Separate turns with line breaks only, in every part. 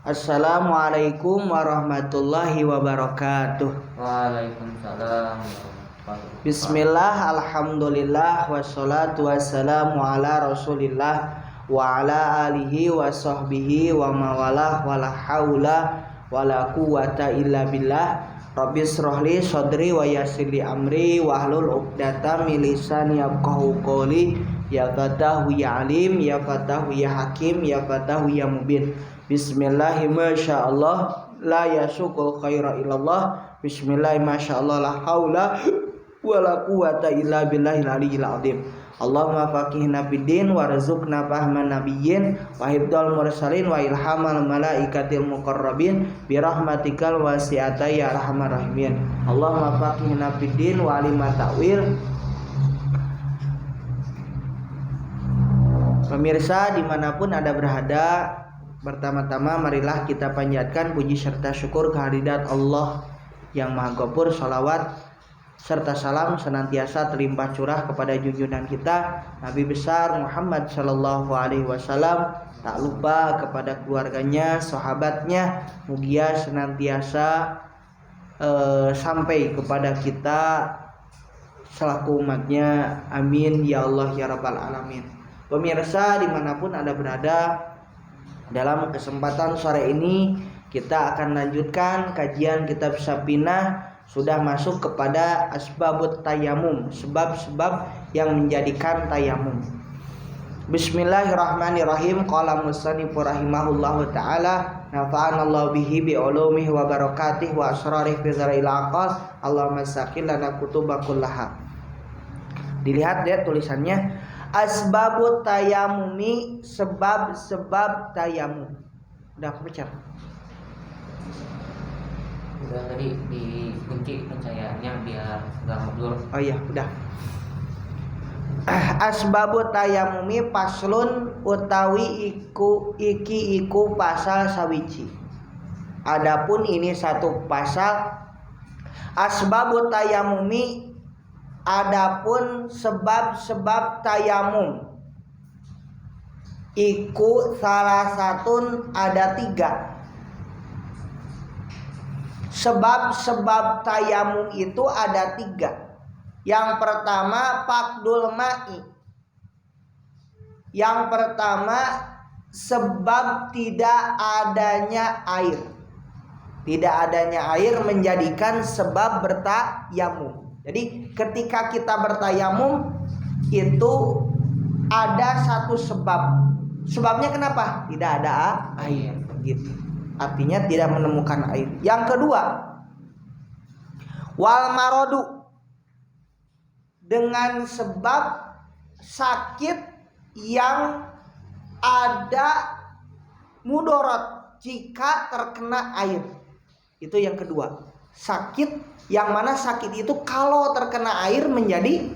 Assalamualaikum warahmatullahi wabarakatuh.
Waalaikumsalam warahmatullahi wabarakatuh.
Bismillah, alhamdulillah, wassalatu wassalamu ala rasulillah wa ala alihi wa sahbihi wa mawalah wa la hawla wa la quwata illa billah. Rabbis shrahli sadri wa yassirli amri wa hlul 'uqdatam min lisani yafqahu qawli. Ya fatahu ya alim, ya fatahu ya hakim, ya fatahu ya mubin. Bismillahi masyaallah la yasukul khaira illallah. Bismillahi masyaallah la haula wala quwata illa billahil aliyyil azim. Allahumma faqihna fiddin warzuqna fahman nabiyyin wa hifdzal mursalin wa ilhamal malaikatil muqarrabin bi rahmatikal wasi'ata ya arhamar rahimin. Allahumma faqihna fiddin wa alima ta'wil. Pemirsa dimanapun Anda berada, pertama-tama marilah kita panjatkan puji serta syukur kehadirat Allah yang Maha Ghafur. Shalawat serta salam senantiasa terlimpah curah kepada junjungan kita Nabi besar Muhammad sallallahu alaihi wasallam, tak lupa kepada keluarganya, sahabatnya, mugia senantiasa sampai kepada kita selaku umatnya, amin ya Allah ya rabbal alamin. Pemirsa dimanapun Anda berada, dalam kesempatan sore ini kita akan lanjutkan kajian kitab Safinah. Sudah masuk kepada asbabut tayamum, sebab-sebab yang menjadikan tayamum. Bismillahirrahmanirrahim. Qala musannif rahimahullahu taala, nafa'anallahu bihi bi ulumihi wa barakatihi wa asrarihi fi dzaril aqal. Allahumma saqil lana kutubakullaha. Dilihat ya tulisannya, asbabut tayamumi, sebab-sebab tayamum. Udah baca?
Udah tadi dikunci pencahayaannya biar gak mundur.
Oh iya, udah. Asbabut tayamumi paslun utawi iku pasal sawiji. Adapun ini satu pasal. Asbabut tayamumi, adapun sebab-sebab tayamum, iku salah satun, ada tiga. Sebab-sebab tayamum itu ada tiga. Yang pertama faqdul ma'i. Yang pertama sebab tidak adanya air. Tidak adanya air menjadikan sebab bertayamum. Jadi ketika kita bertayamum itu ada satu sebab. Sebabnya kenapa? Tidak ada air gitu. Artinya tidak menemukan air. Yang kedua, wal marodu, dengan sebab sakit yang ada mudorot jika terkena air. Itu yang kedua. Sakit yang mana sakit itu kalau terkena air menjadi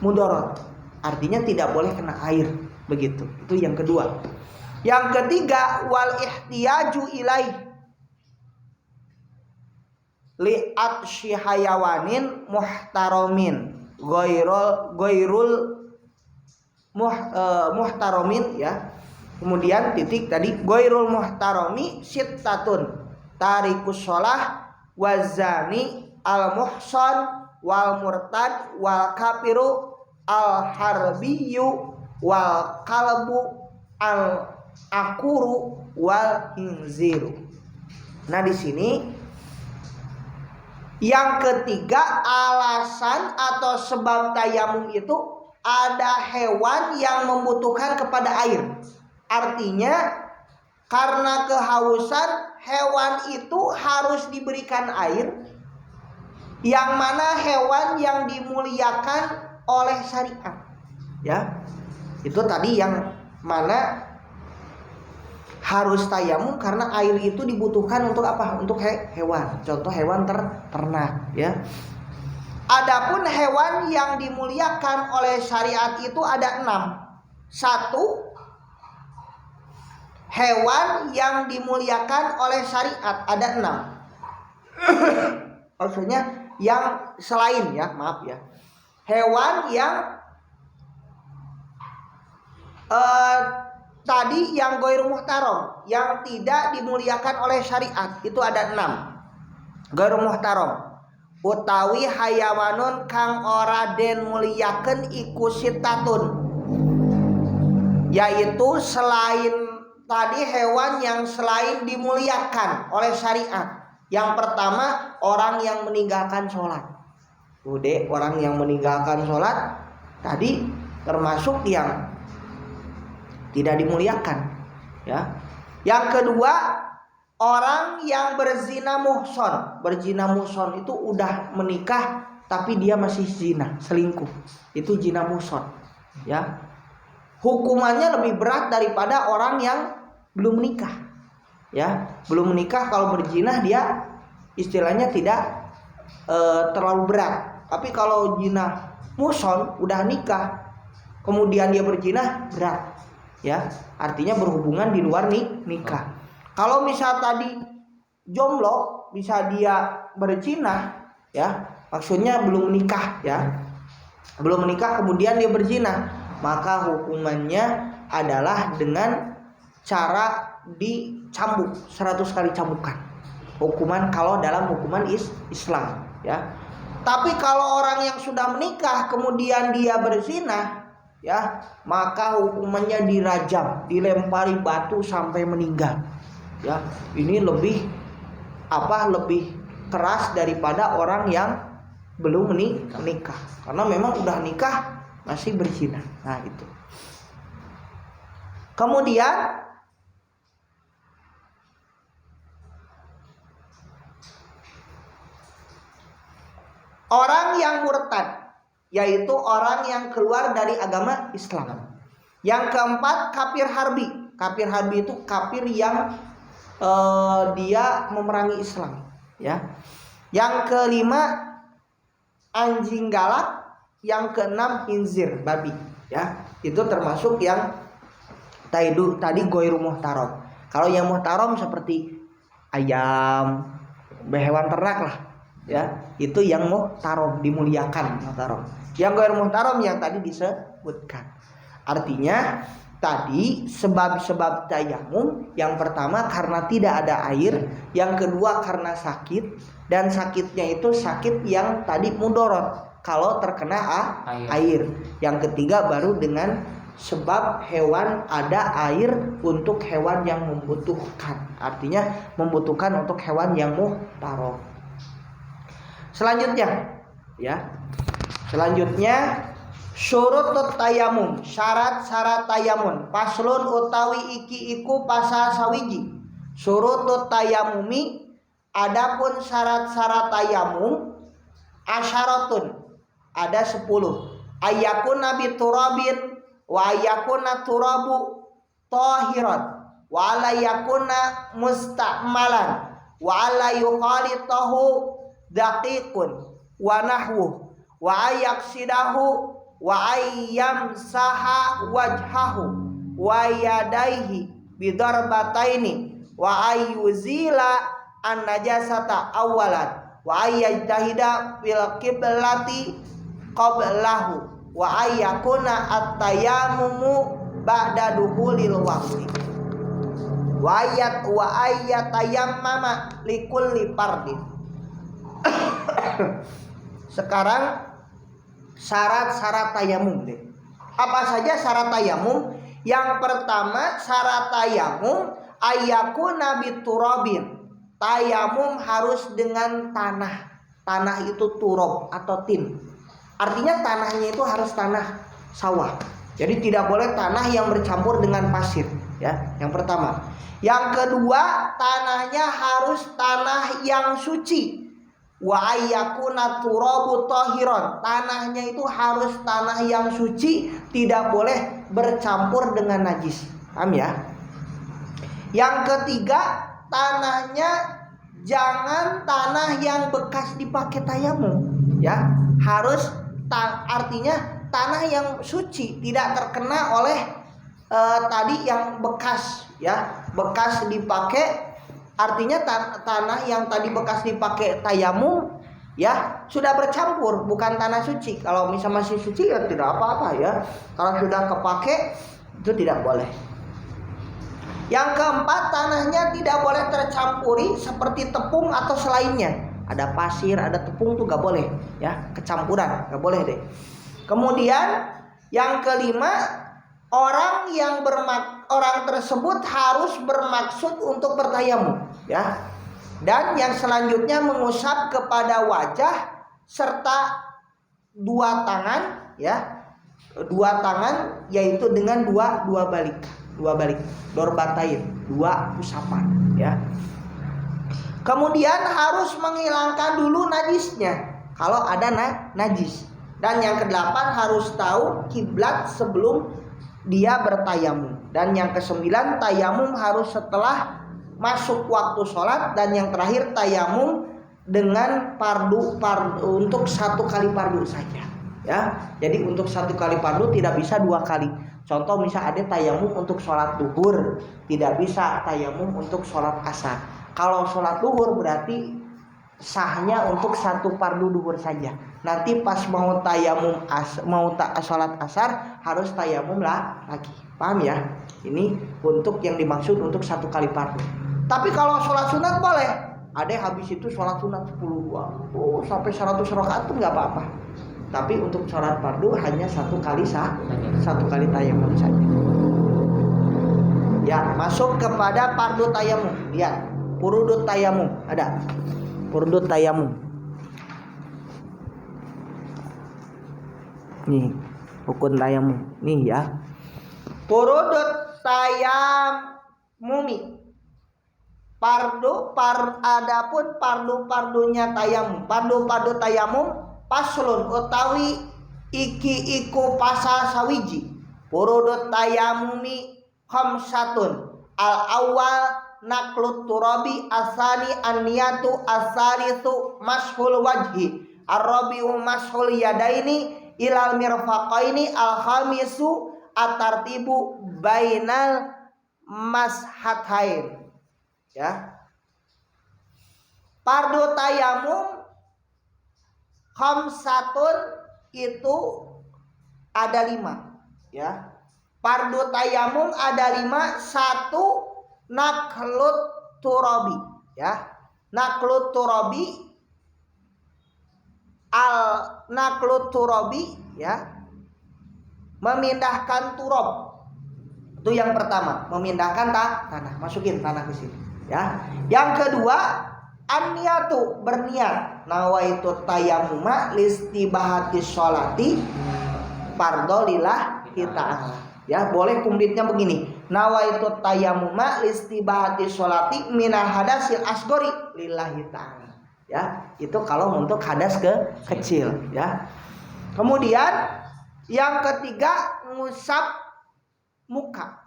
mudorot. Artinya tidak boleh kena air. Begitu. Itu yang kedua. Yang ketiga, wal ihtiyaju ilaih li'at syihayawanin muhtaromin goirul muhtaromin ya. Kemudian titik tadi, goirul muhtaromi sittatun tarikus sholah wazani al muhson wal murtad wal kafiru al harbiyu wal kalbu al akuru wal hinziru. Nah di sini yang ketiga, alasan atau sebab tayamum itu ada hewan yang membutuhkan kepada air. Artinya karena kehausan, hewan itu harus diberikan air, yang mana hewan yang dimuliakan oleh syariat. Ya, itu tadi yang mana harus tayamum karena air itu dibutuhkan untuk apa? Untuk hewan. Contoh hewan ternak ya. Adapun hewan yang dimuliakan oleh syariat itu ada 6. 1. Hewan yang dimuliakan oleh syariat ada 6. Maksudnya yang selain ya, maaf ya. Hewan yang tadi yang ghairu muhtaram, yang tidak dimuliakan oleh syariat, itu ada 6. Ghairu muhtaram utawi hayawanun kang ora den muliakeun iku sitatun, yaitu selain tadi hewan yang selain dimuliakan oleh syariat. Yang pertama, orang yang meninggalkan sholat. Udah, orang yang meninggalkan sholat tadi termasuk yang tidak dimuliakan, ya. Yang kedua, orang yang berzina muhson. Berzina muhson itu udah menikah tapi dia masih zina, selingkuh. Itu zina muhson, ya. Hukumannya lebih berat daripada orang yang belum menikah, ya. Belum menikah kalau berzina dia istilahnya tidak terlalu berat. Tapi kalau zina muhson udah nikah kemudian dia berzina, berat, ya. Artinya berhubungan di luar nikah. Kalau misal tadi jomblo bisa dia berzina, ya, maksudnya belum menikah, ya, belum menikah kemudian dia berzina, maka hukumannya adalah dengan cara dicambuk 100 kali cambukan. Hukuman kalau dalam hukuman Islam, ya. Tapi kalau orang yang sudah menikah kemudian dia berzina, ya, maka hukumannya dirajam, dilempari batu sampai meninggal. Ya, ini lebih keras daripada orang yang belum menikah. Karena memang udah nikah masih berzina. Nah, itu. Kemudian orang yang murtad, yaitu orang yang keluar dari agama Islam. Yang keempat, kafir harbi. Kafir harbi itu kafir yang dia memerangi Islam, ya. Yang kelima, anjing galak. Yang keenam, khinzir, babi, ya. Itu termasuk yang tadi ghairu muhtaram. Kalau yang muhtaram seperti ayam, hewan ternak lah, ya, itu yang muhtaram, dimuliakan, muhtaram. Yang ghairu muhtaram yang tadi disebutkan. Artinya tadi sebab-sebab tayamum, yang pertama karena tidak ada air, yang kedua karena sakit, dan sakitnya itu sakit yang tadi mudorot kalau terkena air. Yang ketiga baru dengan sebab hewan ada air untuk hewan yang membutuhkan, artinya membutuhkan untuk hewan yang muhtaram. Selanjutnya, ya. Selanjutnya syurutut tayamum, syarat-syarat tayamum. Paslun utawi iki iku pasal sawiji. Syurutut tayamumi, adapun syarat-syarat tayamum asyaratun, ada 10. Ayyakuna bi turabin wa ayyakuna turabu tahiran wa la yakuna musta'malan wa la yukhalitahu daqiqun wa nahwu wa ayaksidahu wa ayyamsaha wajhahu wa yadaihi bidarbataini wa ayyuzila an najasata awalan wa ayyajtahida fil qiblati qablahu wa ayyakuna at-tayammumu ba'da duhulil waqti wa ayyatayammama likulli fardin. Sekarang syarat-syarat tayamum deh. Apa saja syarat tayamum? Yang pertama, syarat tayamum ayyakuna biturabin. Tayamum harus dengan tanah. Tanah itu turab atau tin. Artinya tanahnya itu harus tanah sawah. Jadi tidak boleh tanah yang bercampur dengan pasir, ya. Yang pertama. Yang kedua, tanahnya harus tanah yang suci. Wa ayyakuna turabu tahiran. Tanahnya itu harus tanah yang suci, tidak boleh bercampur dengan najis. Paham ya? Yang ketiga, tanahnya jangan tanah yang bekas dipakai tayamum, ya. Harus artinya tanah yang suci, tidak terkena oleh tadi yang bekas, ya. Bekas dipakai. Artinya tanah yang tadi bekas dipakai tayamum, ya, sudah bercampur, bukan tanah suci. Kalau misalnya masih suci ya tidak apa-apa, ya. Kalau sudah kepake itu tidak boleh. Yang keempat, tanahnya tidak boleh tercampuri seperti tepung atau selainnya. Ada pasir, ada tepung tuh gak boleh ya, kecampuran gak boleh deh. Kemudian yang kelima, orang tersebut harus bermaksud untuk bertayamum ya. Dan yang selanjutnya mengusap kepada wajah serta dua tangan ya. Dua tangan yaitu dengan dua balik, dorbatain, dua usapan ya. Kemudian harus menghilangkan dulu najisnya kalau ada najis. Dan yang kedelapan harus tahu kiblat sebelum dia bertayamum. Dan yang kesembilan, tayamum harus setelah masuk waktu sholat. Dan yang terakhir, tayamum dengan fardu untuk satu kali fardu saja ya. Jadi untuk satu kali fardu tidak bisa dua kali. Contoh misal ada tayamum untuk sholat duhur, tidak bisa tayamum untuk sholat asar. Kalau sholat duhur berarti sahnya untuk satu fardu duhur saja. Nanti pas mau tayamum sholat asar harus tayamum lagi. Paham ya? Ini untuk yang dimaksud untuk satu kali fardu. Tapi kalau sholat sunat boleh. Ada yang habis itu sholat sunat 10 sampai 100 rakaat tuh nggak apa-apa. Tapi untuk sholat fardu hanya satu kali tayamum saja. Ya, masuk kepada fardu tayamum. Lihat, furudut tayamum ada. Furudut tayamum. Nih, rukun tayamum. Nih ya. Furudut tayamumi. Adapun fardu-fardunya tayamum. Fardu tayamum paslun utawi iku pasal sawiji. Furudut tayamumi khamsatun. Al-awwal naqlut turabi, asani an-niyatu, asalisu mashul wajhi, ar-rabi'u mashul yadaini ilal mirfaqaini, al-khamisu at-tartibu bainal mashatain. Ya. Fardu tayamum khamsatun itu ada 5 ya. Fardu tayamum ada 5. 1 naqlut turabi ya. Naqlut turabi ya. Memindahkan turab. Itu yang pertama, memindahkan tanah, masukin tanah ke sini. Ya. Yang kedua, an-niyatu, berniat. Nawaitu tayammuma listibahati sholati fardholillahi ta'ala. Ya, boleh kumlitnya begini. Nawaitu tayammuma listibahati sholati minal hadasil asgori lillahi ta'ala. Ya, itu kalau untuk hadas kecil ya. Kemudian yang ketiga, mengusap muka,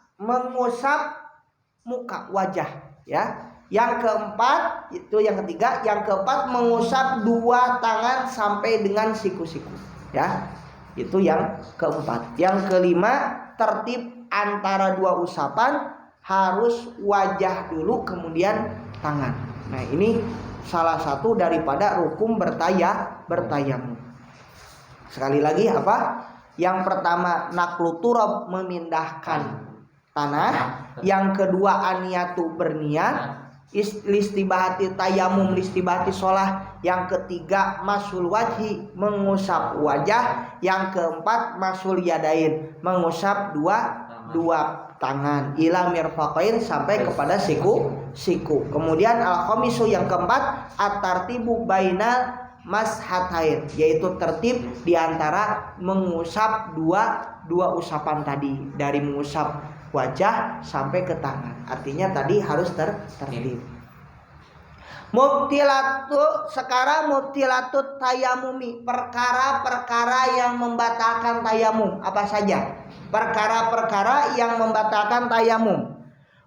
wajah ya. Yang keempat itu yang ketiga, yang keempat mengusap 2 tangan sampai dengan siku-siku ya. Itu yang keempat. Yang kelima, tertib antara 2 usapan, harus wajah dulu kemudian tangan. Nah, ini salah satu daripada rukun bertayamum. Sekali lagi apa? Yang pertama naqlu turab, memindahkan tanah. Yang kedua aniyatu, berniat. Listibahati tayamum, listibahati sholah. Yang ketiga masul wajhi, mengusap wajah. Yang keempat masul yadain, mengusap dua tangan. Ila mirfaqain, sampai kepada siku. Kemudian al-khamisu, yang keempat, at-tartibu bainal mashatain, yaitu tertib diantara mengusap dua usapan tadi, dari mengusap wajah sampai ke tangan. Artinya tadi harus tertib. Sekarang mubtilatut tayamumi, perkara-perkara yang membatalkan tayamum. Apa saja perkara-perkara yang membatalkan tayamum?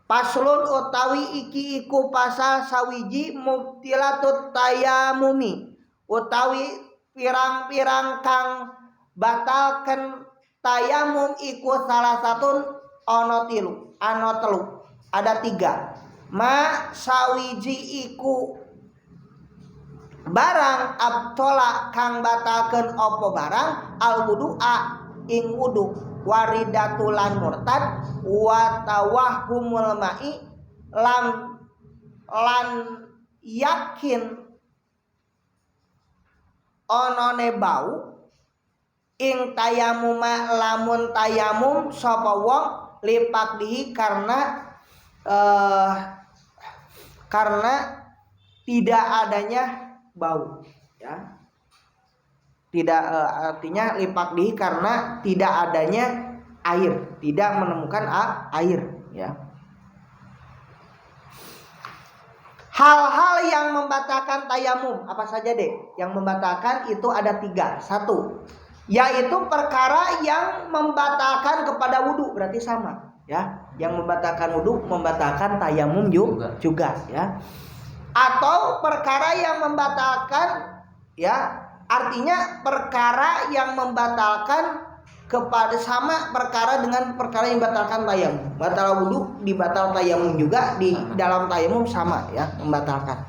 Paslun utawi iki iku pasal sawiji mubtilatut tayamumi, utawi pirang-pirang kang batalkan tayamum iku salah satun ana telu. Ada 3. Ma sawiji iku barang abtola kang batalkeun apa barang, al wudu'a ing wudu. waridatulan murtad wa tawahhumul ma'i lan yakin onone bau ing tayamuma lamun tayamum sapa wong lipakdihi karena tidak adanya bau, ya. Tidak artinya lipakdihi karena tidak adanya air, tidak menemukan air, ya. Hal-hal yang membatalkan tayamum apa saja deh? Yang membatalkan itu ada 3. 1, yaitu perkara yang membatalkan kepada wudhu, berarti sama, ya. Yang membatalkan wudhu membatalkan tayamum juga, ya. Atau perkara yang membatalkan, ya, artinya perkara yang membatalkan kepada sama perkara dengan perkara yang membatalkan tayamum. Batal wudhu dibatal tayamum juga, di dalam tayamum sama, ya, membatalkan.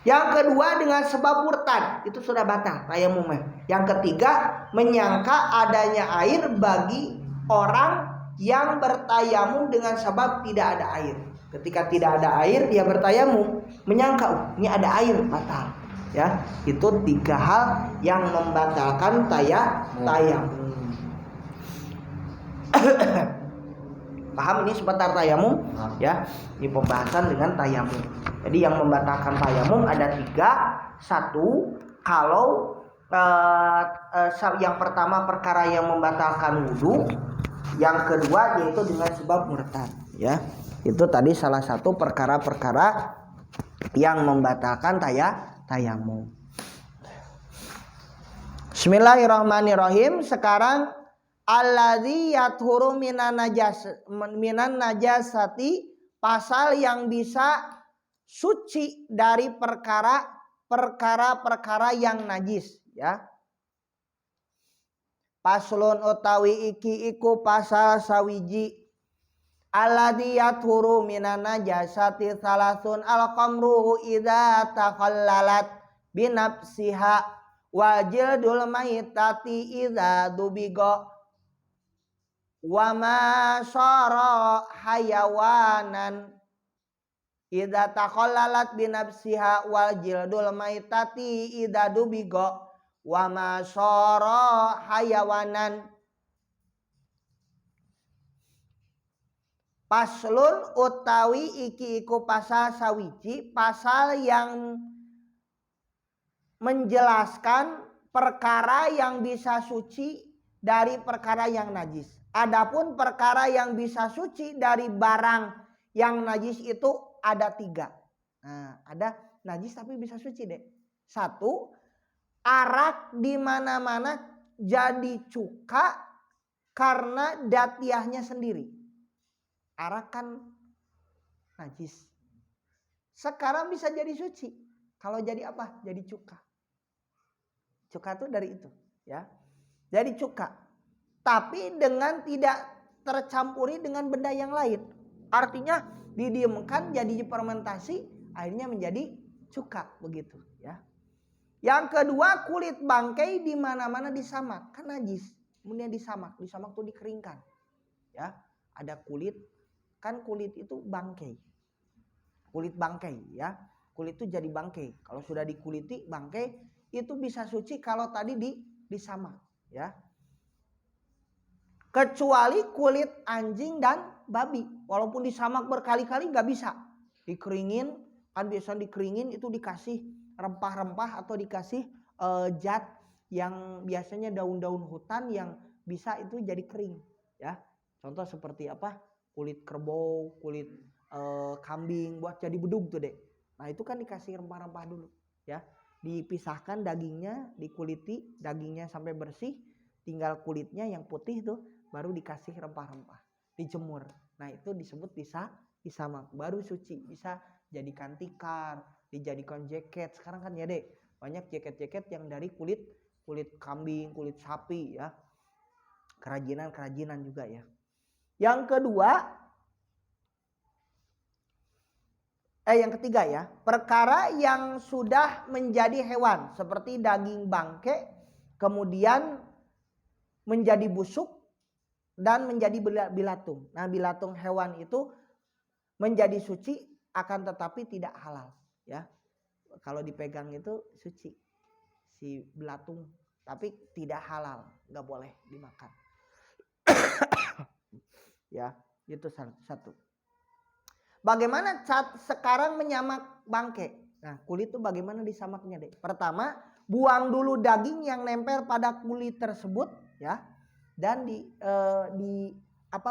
Yang kedua dengan sebab murtad, itu sudah batal tayamumnya. Yang ketiga menyangka adanya air bagi orang yang bertayamum dengan sebab tidak ada air. Ketika tidak ada air dia bertayamum, menyangka ini ada air, batal, ya. Itu 3 hal yang membatalkan tayamum. Paham ini seputar tayamum, ya. Ini pembahasan dengan tayamum. Jadi yang membatalkan tayamum ada 3. 1, kalau yang pertama perkara yang membatalkan wudhu. Yang kedua yaitu dengan sebab murtad, ya. Itu tadi salah satu perkara-perkara yang membatalkan tayamum. Bismillahirrahmanirrahim. Sekarang alladzi yathuru minan najasati, pasal yang bisa suci dari perkara-perkara yang najis, ya. Paslun utawi iki iku pasal sawiji. Alladzi yathuru minan najasati salasun al-qamru idza takhallalat binafsiha wa jildul maitati idza dubiga wa ma syara hayawanan idza takhallalat binafsiha wal jildul maitati idza dubiga wa ma syara hayawanan. Paslun utawi iki iku pasal sawiji, pasal yang menjelaskan perkara yang bisa suci dari perkara yang najis. Adapun perkara yang bisa suci dari barang yang najis itu ada 3. Nah, ada najis tapi bisa suci deh. 1, arak di mana-mana jadi cuka karena datiahnya sendiri. Arak kan najis. Sekarang bisa jadi suci. Kalau jadi apa? Jadi cuka. Cuka itu dari itu, ya. Jadi cuka. Tapi dengan tidak tercampuri dengan benda yang lain. Artinya didiamkan jadi fermentasi, akhirnya menjadi cuka begitu, ya. Yang kedua, kulit bangkai di mana-mana disamak, kan najis. Kemudian disamak tuh dikeringkan. Ya, ada kulit. Kan kulit itu bangkai. Kulit bangkai, ya. Kulit itu jadi bangkai. Kalau sudah dikuliti bangkai itu bisa suci kalau tadi disamak, ya. Kecuali kulit anjing dan babi. Walaupun disamak berkali-kali nggak bisa. Dikeringin, kan biasanya dikeringin itu dikasih rempah-rempah atau dikasih zat yang biasanya daun-daun hutan yang bisa itu jadi kering, ya. Contoh seperti apa? Kulit kerbau, kulit kambing buat jadi bedug tuh deh. Nah itu kan dikasih rempah-rempah dulu, ya. Dipisahkan dagingnya, dikuliti dagingnya sampai bersih, tinggal kulitnya yang putih tuh baru dikasih rempah-rempah, dijemur. Nah itu disebut disamak, baru suci, bisa jadikan tikar, dijadikan jaket. Sekarang kan ya deh banyak jaket-jaket yang dari kulit kambing, kulit sapi, ya. Kerajinan juga, ya. Yang kedua, yang ketiga, ya, perkara yang sudah menjadi hewan seperti daging bangke kemudian menjadi busuk dan menjadi bilatung. Nah, bilatung hewan itu menjadi suci akan tetapi tidak halal, ya. Kalau dipegang itu suci si belatung, tapi tidak halal, nggak boleh dimakan. Ya, itu satu. Bagaimana sekarang menyamak bangke? Nah, kulit itu bagaimana disamaknya, Dek? Pertama, buang dulu daging yang nempel pada kulit tersebut, ya. Dan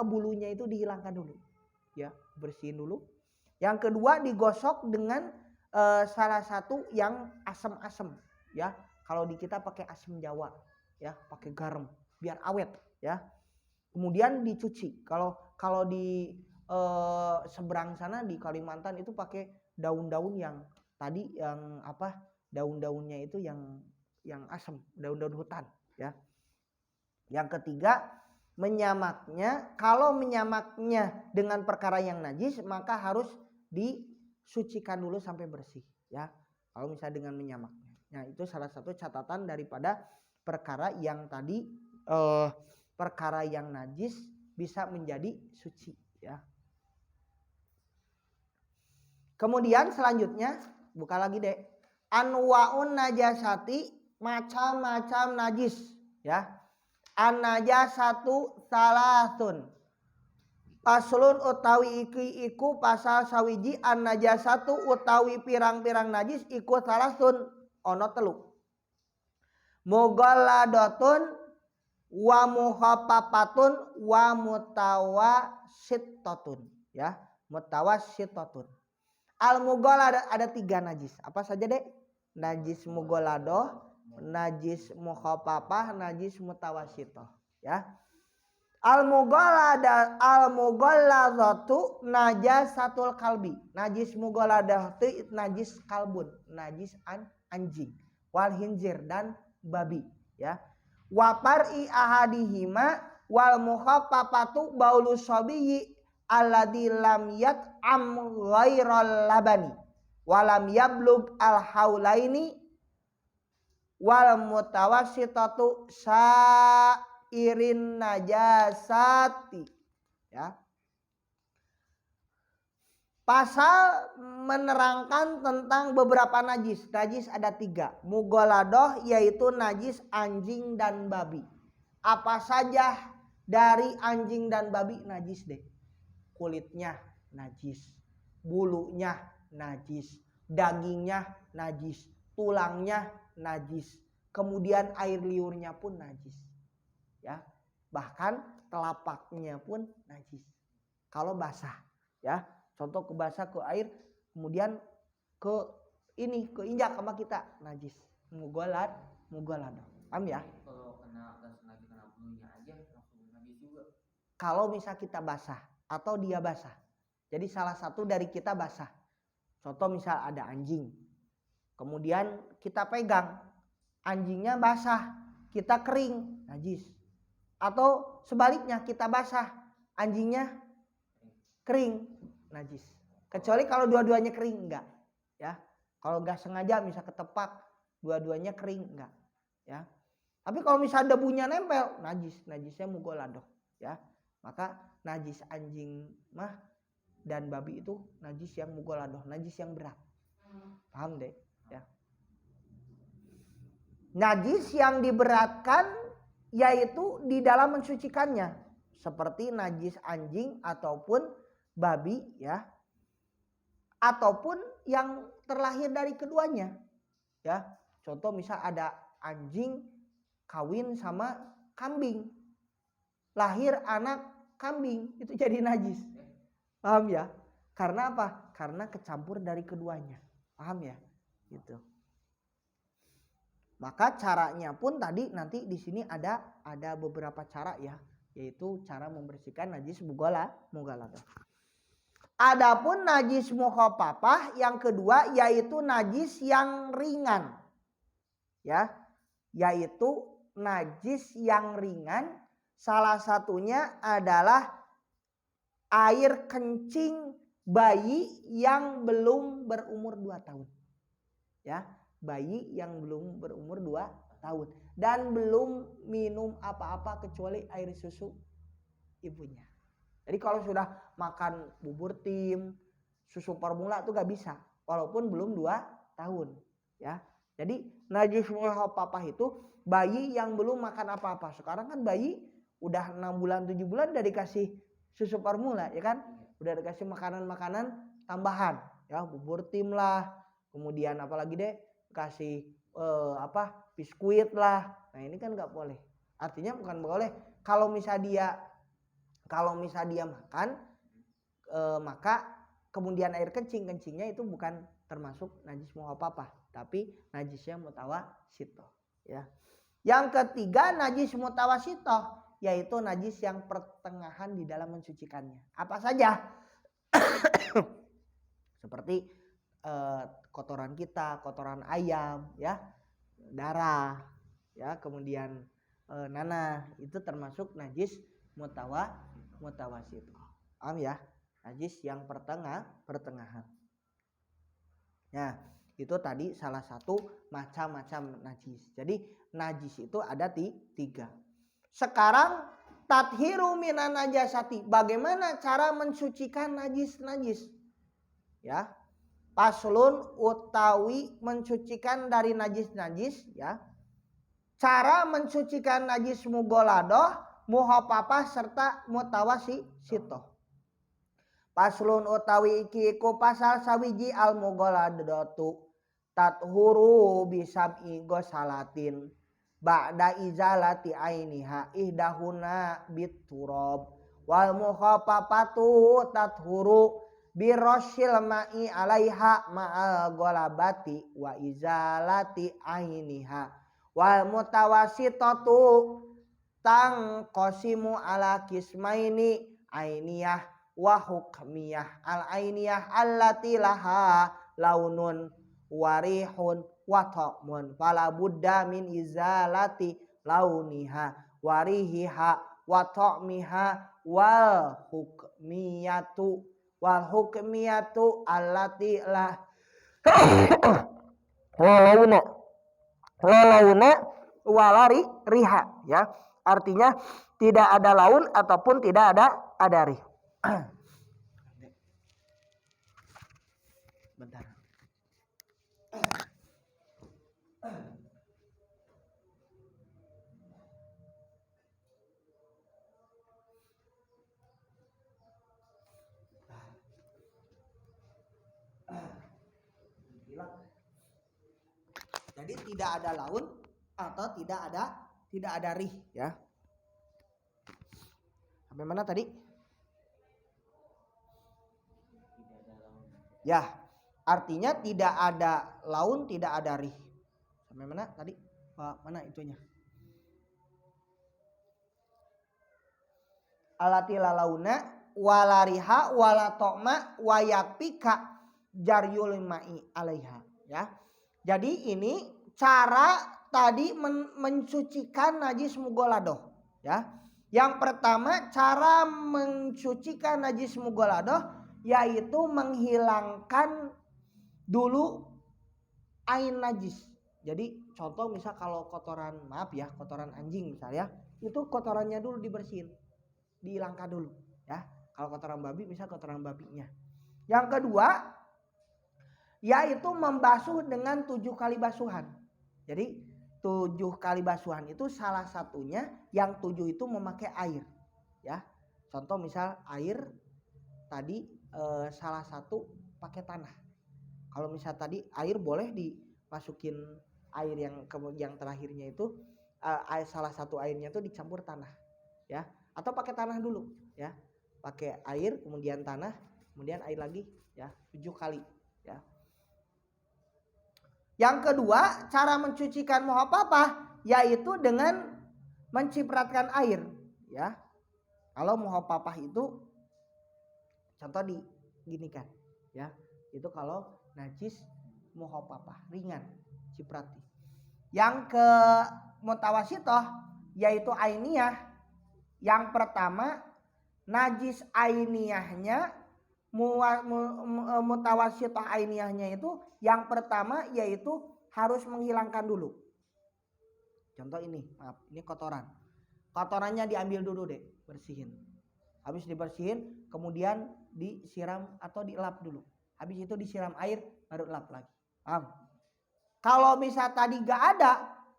bulunya itu dihilangkan dulu. Ya, bersihin dulu. Yang kedua, digosok dengan salah satu yang asam-asam, ya. Kalau di kita pakai asam Jawa, ya, pakai garam biar awet, ya. Kemudian dicuci. Kalau di seberang sana di Kalimantan itu pakai daun-daun yang tadi yang daun-daunnya itu yang asam, daun-daun hutan, ya. Yang ketiga, menyamaknya. Kalau menyamaknya dengan perkara yang najis, maka harus disucikan dulu sampai bersih, ya. Kalau misalnya dengan menyamaknya. Nah, itu salah satu catatan daripada perkara yang tadi perkara yang najis bisa menjadi suci, ya. Kemudian selanjutnya buka lagi, Dek. Anwaun najasati, macam-macam najis, ya. An najasatu salasun. Paslun utawi iku pasal sawiji an najasatu utawi pirang-pirang najis iku salasun ono telu. Mughalladatun wa muhaffaffatun wa mutawassittatun, ya. Mutawassittatun. Al-mughalladah ada 3 najis. Apa saja, Dek? Najis mughalladah, najis mukhaffafah, najis mutawassithah, ya. Al-mughalladatu najasatul kalbi. Najis mughalladah itu najis kalbun, najis anjing, wal hinzir dan babi, ya. Wa par'i ahadihima wal mukhaffafatu baulus sabiyyi alladzi lam yat'am ghairal labani walam yablug al haulaini wal mutawassitatu sairin najasati, ya. Pasal menerangkan tentang beberapa najis. Najis ada 3. Mughalladah yaitu najis anjing dan babi. Apa saja dari anjing dan babi najis, deh. Kulitnya najis, bulunya najis, dagingnya najis, tulangnya najis, kemudian air liurnya pun najis, ya. Bahkan telapaknya pun najis kalau basah, ya. Contoh ke basah ke air, kemudian keinjak sama kita najis. Mughalladah. Paham, ya?
Kalau kena lagi kena bulunya aja langsung najis juga.
Kalau misal kita basah atau dia basah. Jadi salah satu dari kita basah. Contoh misal ada anjing. Kemudian kita pegang, anjingnya basah, kita kering, najis. Atau sebaliknya kita basah, anjingnya kering, najis. Kecuali kalau dua-duanya kering, enggak, ya. Kalau enggak sengaja misal ketepak, dua-duanya kering, enggak, ya. Tapi kalau misal debunya nempel, najisnya mughalladah, ya. Maka najis anjing mah dan babi itu najis yang mughalladah, najis yang berat. Paham, deh, ya. Najis yang diberatkan yaitu di dalam mensucikannya, seperti najis anjing ataupun babi, ya, ataupun yang terlahir dari keduanya, ya. Contoh misal ada anjing kawin sama kambing, lahir anak kambing, itu jadi najis. Paham, ya? Karena apa? Karena kecampur dari keduanya. Paham, ya? Gitu. Maka caranya pun tadi nanti di sini ada beberapa cara, ya, yaitu cara membersihkan najis mughalladah. Adapun najis mukhaffafah yang kedua yaitu najis yang ringan, ya, yaitu najis yang ringan. Salah satunya adalah air kencing bayi yang belum berumur 2 tahun, ya. Bayi yang belum berumur 2 tahun dan belum minum apa-apa kecuali air susu, ibunya. Jadi kalau sudah makan bubur tim, susu formula tuh gak bisa, walaupun belum 2 tahun ya. Jadi najis muhafafah itu bayi yang belum makan apa-apa. Sekarang kan bayi udah 6 bulan 7 bulan udah dikasih susu formula ya kan, udah dikasih makanan-makanan tambahan ya, bubur tim lah, kemudian apalagi deh kasih biskuit lah. Nah ini kan nggak boleh. Artinya bukan boleh kalau misalnya dia makan maka kemudian air kencingnya itu bukan termasuk najis muhafafah, tapi najisnya mutawasitoh ya. Yang ketiga najis mutawasitoh, yaitu najis yang pertengahan di dalam mensucikannya. Apa saja? Seperti kotoran kita, kotoran ayam ya, darah ya, kemudian nanah, itu termasuk najis mutawasitoh. Paham ya? Najis yang pertengahan. Nah, itu tadi salah satu macam-macam najis. Jadi najis itu ada 3. Sekarang tathiru minan najasati. Bagaimana cara mensucikan najis-najis? Ya. Paslun utawi mensucikan dari najis-najis ya. Cara mensucikan najis mugoladoh, muhafafah serta mutawasitoh. Paslun utawi iki ku pasal sawiji al mughaladatu tathuru bisab'i ghusalatin ba'da izalati ainiha ihdahuna biturab wal mukhafafatu tathuru birashil ma'i alaiha ma'al ghalabati wa izalati ainiha wal mutawasitatu tangqasimu ala kismaini ainiyah wa hukmiyah. Al ainiyah allati laha launun warihun wa ta'mun fala budda min izalati launiha warihiha wa ta'miha wal hukmiyatu allati lah launa walari riha ya. Artinya tidak ada laun ataupun tidak ada rih. Bentar. Jadi tidak ada laun atau tidak ada rih ya. Sampai mana tadi? Ya, artinya tidak ada laun, tidak ada rih. Sampai mana tadi? Mana itunya? Alati launa wala riha wala to'ma wa yakpika jaryul ma'i alaiha ya. Jadi ini cara tadi mensucikan najis mughaladoh ya. Yang pertama cara mensucikan najis mughaladoh yaitu menghilangkan dulu ain najis. Jadi contoh misal kalau kotoran anjing misalnya, itu kotorannya dulu dibersihin, dihilangkan dulu ya. Kalau kotoran babi misal kotoran babinya. Yang kedua yaitu membasuh dengan 7 kali basuhan. Jadi 7 kali basuhan itu salah satunya yang 7 itu memakai air ya. Contoh misal air tadi salah satu pakai tanah. Kalau misal tadi air boleh dimasukin air yang terakhirnya itu salah satu airnya itu dicampur tanah ya, atau pakai tanah dulu ya. Pakai air kemudian tanah kemudian air lagi ya, 7 kali ya. Yang kedua cara mencucikan muhafafah yaitu dengan mencipratkan air ya. Kalau muhafafah itu contoh diginikan ya, itu kalau najis muhafafah ringan ciprati. Yang ke mutawasitoh yaitu ainiyah. Yang pertama najis ainiyahnya mutawasitoh ainiyahnya itu yang pertama yaitu harus menghilangkan dulu. Contoh ini, maaf, ini kotorannya diambil dulu deh, bersihin Habis dibersihin kemudian disiram atau dielap dulu. Habis itu disiram air baru elap lagi. Paham? Kalau misal tadi gak ada,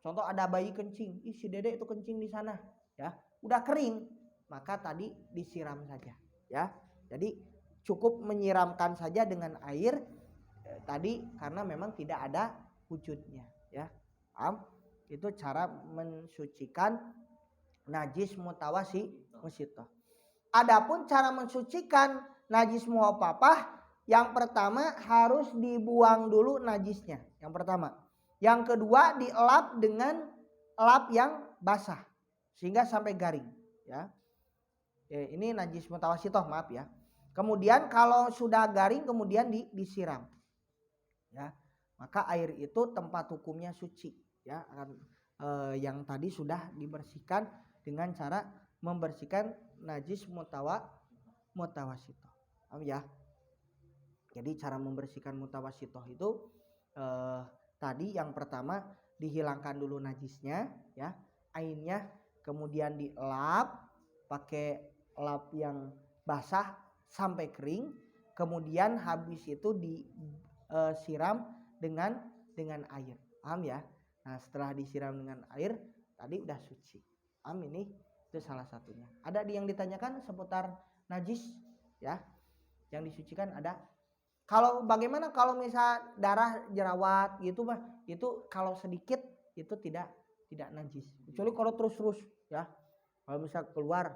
contoh ada bayi kencing, si dede itu kencing di sana, ya, udah kering, maka tadi disiram saja, ya. Jadi cukup menyiramkan saja dengan air tadi karena memang tidak ada wujudnya, ya. Paham? Itu cara mensucikan najis mutawasitoh. Adapun cara mensucikan najis muhafafah, yang pertama harus dibuang dulu najisnya. Yang pertama. Yang kedua dielap dengan elap yang basah sehingga sampai garing, ya. Ini najis mutawasitoh, maaf ya. Kemudian kalau sudah garing kemudian disiram. Ya. Maka air itu tempat hukumnya suci, ya. Yang tadi sudah dibersihkan dengan cara membersihkan najis mutawasitoh. Ya. Jadi cara membersihkan mutawasitoh itu tadi yang pertama dihilangkan dulu najisnya, ya, ainnya, kemudian dielap pakai lap yang basah sampai kering, kemudian habis itu disiram dengan air. Paham ya? Nah, setelah disiram dengan air tadi udah suci. Paham ini? Itu salah satunya. Ada yang ditanyakan seputar najis, ya? Yang disucikan ada. Kalau bagaimana kalau misal darah jerawat gitu mah, itu kalau sedikit itu tidak najis. Kecuali kalau terus ya. Kalau misal keluar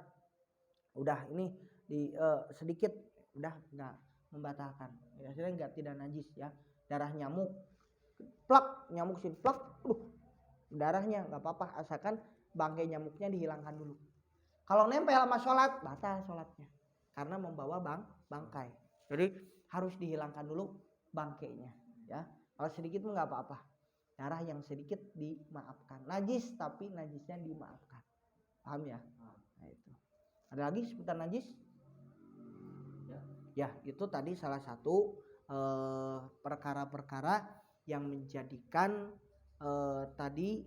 udah ini sedikit udah enggak membatalkan. Hasilnya enggak tidak najis, ya. Darah nyamuk plak, nyamuk sini plak, darahnya enggak apa-apa asalkan bangkai nyamuknya dihilangkan dulu. Kalau nempel sama sholat, batal sholatnya karena membawa bangkai. Jadi harus dihilangkan dulu bangkainya, ya. Kalau sedikit pun nggak apa-apa. Darah yang sedikit dimaafkan. Najis tapi najisnya dimaafkan. Paham ya? Nah, itu. Ada lagi seputar najis? Ya, itu tadi salah satu perkara-perkara yang menjadikan tadi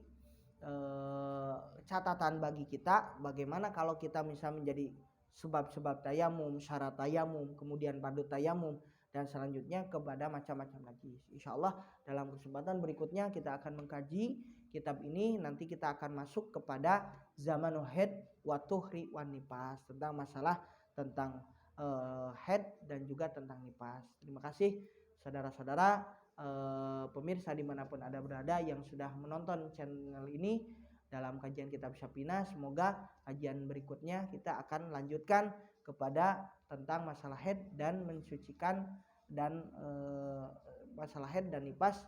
catatan bagi kita bagaimana kalau kita misal menjadi sebab-sebab tayamum, syarat tayamum, kemudian fardu tayamum, dan selanjutnya kepada macam-macam najis. Insyaallah dalam kesempatan berikutnya kita akan mengkaji kitab ini. Nanti kita akan masuk kepada zamanul haid wa tuhri wan nifas, tentang masalah tentang haid dan juga tentang nifas. Terima kasih saudara-saudara pemirsa dimanapun Anda berada yang sudah menonton channel ini dalam kajian kitab Syafina. Semoga kajian berikutnya kita akan lanjutkan kepada tentang masalah haid dan mensucikan dan masalah haid dan nifas,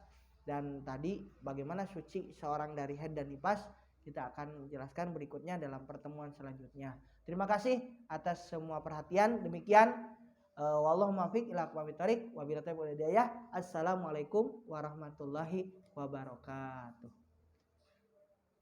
dan tadi bagaimana suci seorang dari haid dan nifas kita akan menjelaskan berikutnya dalam pertemuan selanjutnya. Terima kasih atas semua perhatian. Demikian wallahu muwaffiq ila aqwamit thoriq, wabillahi taufiq wal hidayah. Assalamualaikum warahmatullahi wabarakatuh.